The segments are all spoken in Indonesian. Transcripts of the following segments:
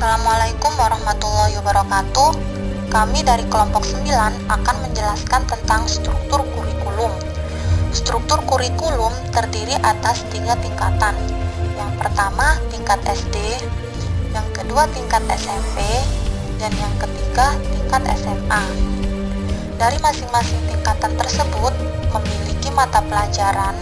Assalamualaikum warahmatullahi wabarakatuh. Kami dari kelompok 9 akan menjelaskan tentang struktur kurikulum. Struktur kurikulum terdiri atas 3 tingkatan. Yang pertama tingkat SD, yang kedua tingkat SMP, dan yang ketiga tingkat SMA. Dari masing-masing tingkatan tersebut memiliki mata pelajaran,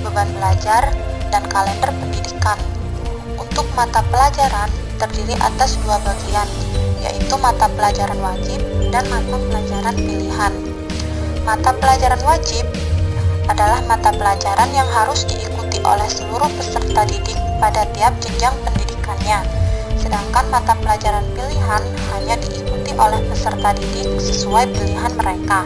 beban belajar, dan kalender pendidikan. Untuk mata pelajaran terdiri atas 2 bagian, yaitu mata pelajaran wajib dan mata pelajaran pilihan. Mata pelajaran wajib adalah mata pelajaran yang harus diikuti oleh seluruh peserta didik pada tiap jenjang pendidikannya, sedangkan mata pelajaran pilihan hanya diikuti oleh peserta didik sesuai pilihan mereka.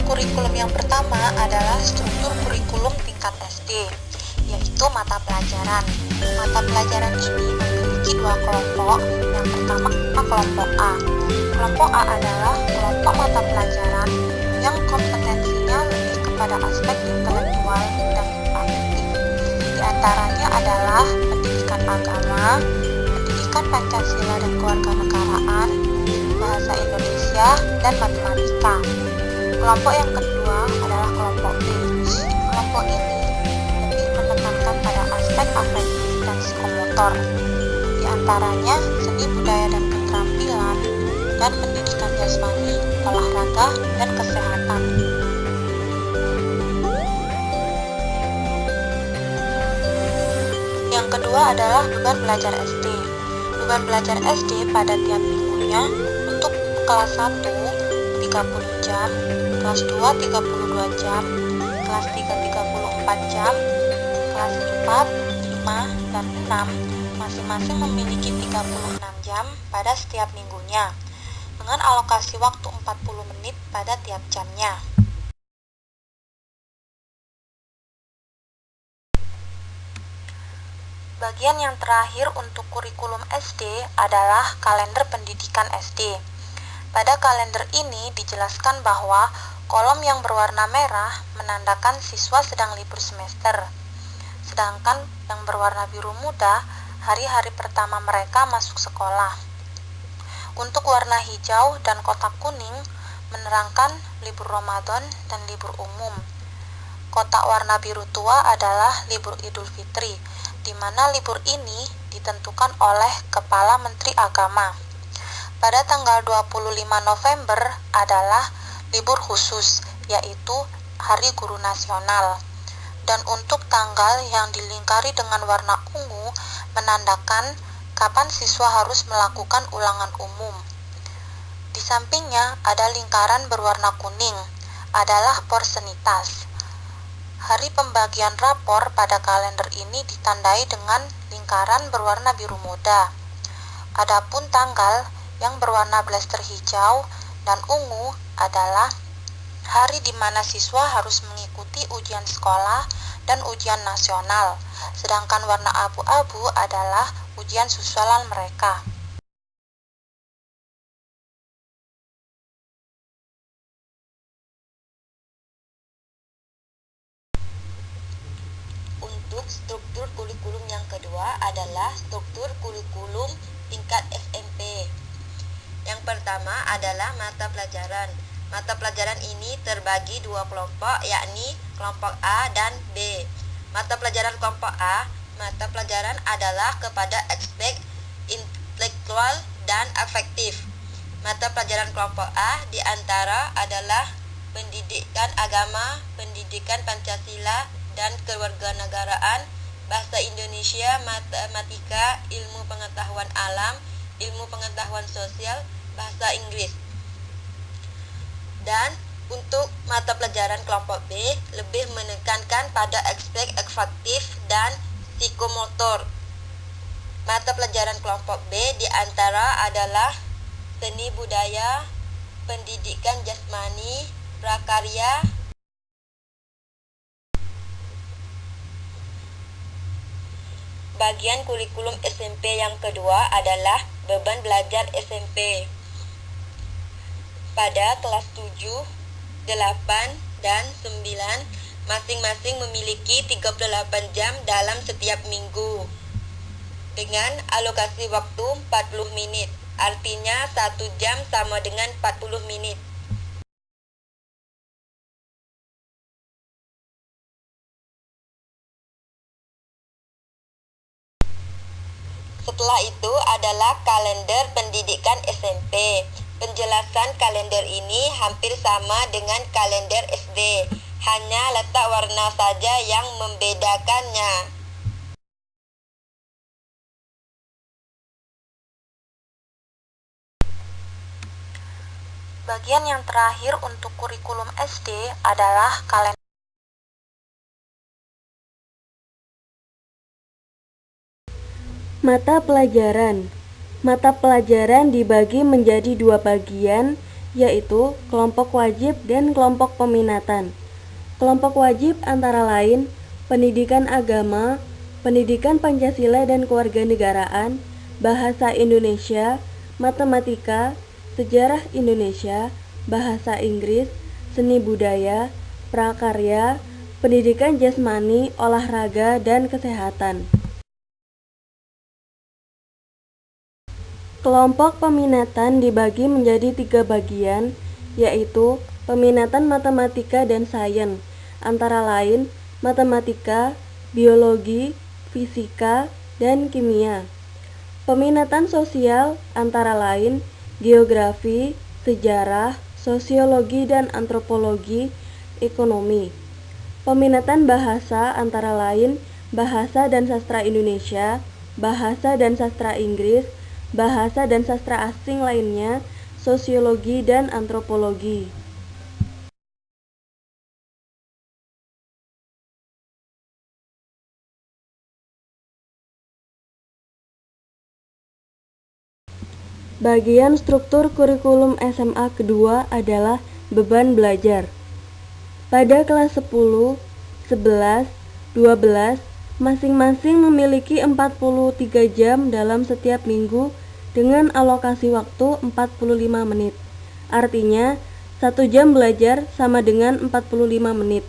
Kurikulum yang pertama adalah struktur kurikulum tingkat SD, yaitu mata pelajaran. Mata pelajaran ini memiliki 2 kelompok. Yang pertama kelompok A. Kelompok A adalah kelompok mata pelajaran yang kompetensinya lebih kepada aspek intelektual dan afektif. Di antaranya adalah pendidikan agama, pendidikan Pancasila dan kewarganegaraan, bahasa Indonesia, dan matematika. Kelompok yang kedua adalah kelompok B. Kelompok ini lebih menekankan pada aspek afektif dan psikomotor, di antaranya seni budaya dan keterampilan, dan pendidikan jasmani, olahraga, dan kesehatan. Yang kedua adalah beban belajar SD. Beban belajar SD pada tiap minggunya untuk kelas 1 30 jam, kelas 2 32 jam, kelas 3 34 jam, kelas 4, 5, dan 6 masing-masing memiliki 36 jam pada setiap minggunya dengan alokasi waktu 40 menit pada tiap jamnya. Bagian yang terakhir untuk kurikulum SD adalah kalender pendidikan SD. Pada kalender ini dijelaskan bahwa kolom yang berwarna merah menandakan siswa sedang libur semester, sedangkan yang berwarna biru muda hari-hari pertama mereka masuk sekolah. Untuk warna hijau dan kotak kuning menerangkan libur Ramadan dan libur umum. Kotak warna biru tua adalah libur Idul Fitri, di mana libur ini ditentukan oleh Kepala Menteri Agama. Pada tanggal 25 November adalah libur khusus, yaitu Hari Guru Nasional. Dan untuk tanggal yang dilingkari dengan warna ungu menandakan kapan siswa harus melakukan ulangan umum. Di sampingnya ada lingkaran berwarna kuning, adalah porsenitas. Hari pembagian rapor pada kalender ini ditandai dengan lingkaran berwarna biru muda. Adapun tanggal yang berwarna blaster hijau dan ungu adalah hari di mana siswa harus mengikuti ujian sekolah dan ujian nasional, sedangkan warna abu-abu adalah ujian susulan mereka. Untuk struktur kurikulum yang kedua adalah struktur kurikulum tingkat SMP. Yang pertama adalah mata pelajaran. Mata pelajaran ini terbagi 2 kelompok, yakni kelompok A dan B. Mata pelajaran kelompok A, mata pelajaran adalah kepada aspek intelektual dan afektif. Mata pelajaran kelompok A diantara adalah pendidikan agama, pendidikan Pancasila, dan Kewarganegaraan, Bahasa Indonesia, Matematika, Ilmu Pengetahuan Alam, Ilmu Pengetahuan Sosial, Bahasa Inggris. Dan untuk mata pelajaran kelompok B lebih menekankan pada aspek efektif dan psikomotor. Mata pelajaran kelompok B diantara adalah seni budaya, pendidikan jasmani, prakarya. Bagian kurikulum SMP yang kedua adalah beban belajar SMP. Pada kelas 7, 8, dan 9 masing-masing memiliki 38 jam dalam setiap minggu dengan alokasi waktu 40 menit. Artinya 1 jam sama dengan 40 menit. Setelah itu adalah kalender pendidikan SMP. Penjelasan kalender ini hampir sama dengan kalender SD, hanya letak warna saja yang membedakannya. Bagian yang terakhir untuk kurikulum SD adalah kalender. Mata pelajaran. Mata pelajaran dibagi menjadi 2 bagian, yaitu kelompok wajib dan kelompok peminatan. Kelompok wajib antara lain pendidikan agama, pendidikan Pancasila dan kewarganegaraan, bahasa Indonesia, matematika, sejarah Indonesia, bahasa Inggris, seni budaya, prakarya, pendidikan jasmani, olahraga, dan kesehatan. Kelompok peminatan dibagi menjadi 3 bagian, yaitu peminatan matematika dan sains, antara lain matematika, biologi, fisika, dan kimia. Peminatan sosial antara lain geografi, sejarah, sosiologi dan antropologi, ekonomi. Peminatan bahasa antara lain bahasa dan sastra Indonesia, bahasa dan sastra Inggris, bahasa dan sastra asing lainnya, sosiologi dan antropologi. Bagian struktur kurikulum SMA kedua adalah beban belajar. Pada kelas 10, 11, 12, masing-masing memiliki 43 jam dalam setiap minggu dengan alokasi waktu 45 menit. Artinya, 1 jam belajar sama dengan 45 menit.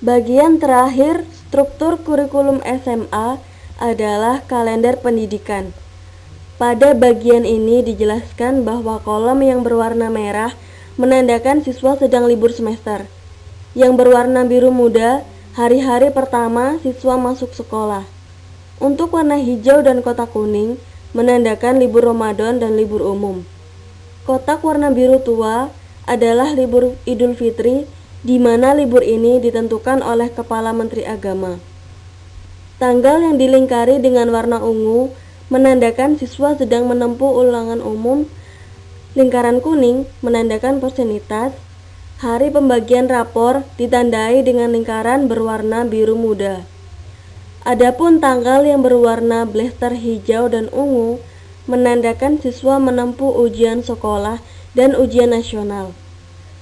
Bagian terakhir struktur kurikulum SMA adalah kalender pendidikan. Pada bagian ini dijelaskan bahwa kolom yang berwarna merah menandakan siswa sedang libur semester. Yang berwarna biru muda, hari-hari pertama siswa masuk sekolah. Untuk warna hijau dan kotak kuning menandakan libur Ramadan dan libur umum. Kotak warna biru tua adalah libur Idul Fitri, di mana libur ini ditentukan oleh Kepala Menteri Agama. Tanggal yang dilingkari dengan warna ungu menandakan siswa sedang menempuh ulangan umum. Lingkaran kuning menandakan persenitas. Hari pembagian rapor ditandai dengan lingkaran berwarna biru muda. Adapun tanggal yang berwarna blaster hijau dan ungu menandakan siswa menempuh ujian sekolah dan ujian nasional.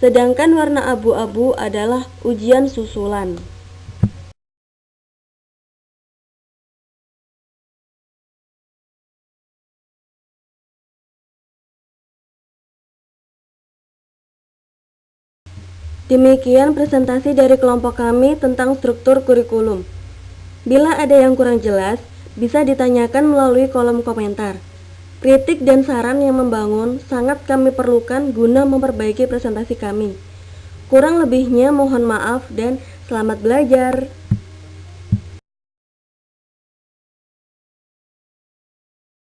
Sedangkan warna abu-abu adalah ujian susulan. Demikian presentasi dari kelompok kami tentang struktur kurikulum. Bila ada yang kurang jelas, bisa ditanyakan melalui kolom komentar. Kritik dan saran yang membangun sangat kami perlukan guna memperbaiki presentasi kami. Kurang lebihnya mohon maaf dan selamat belajar.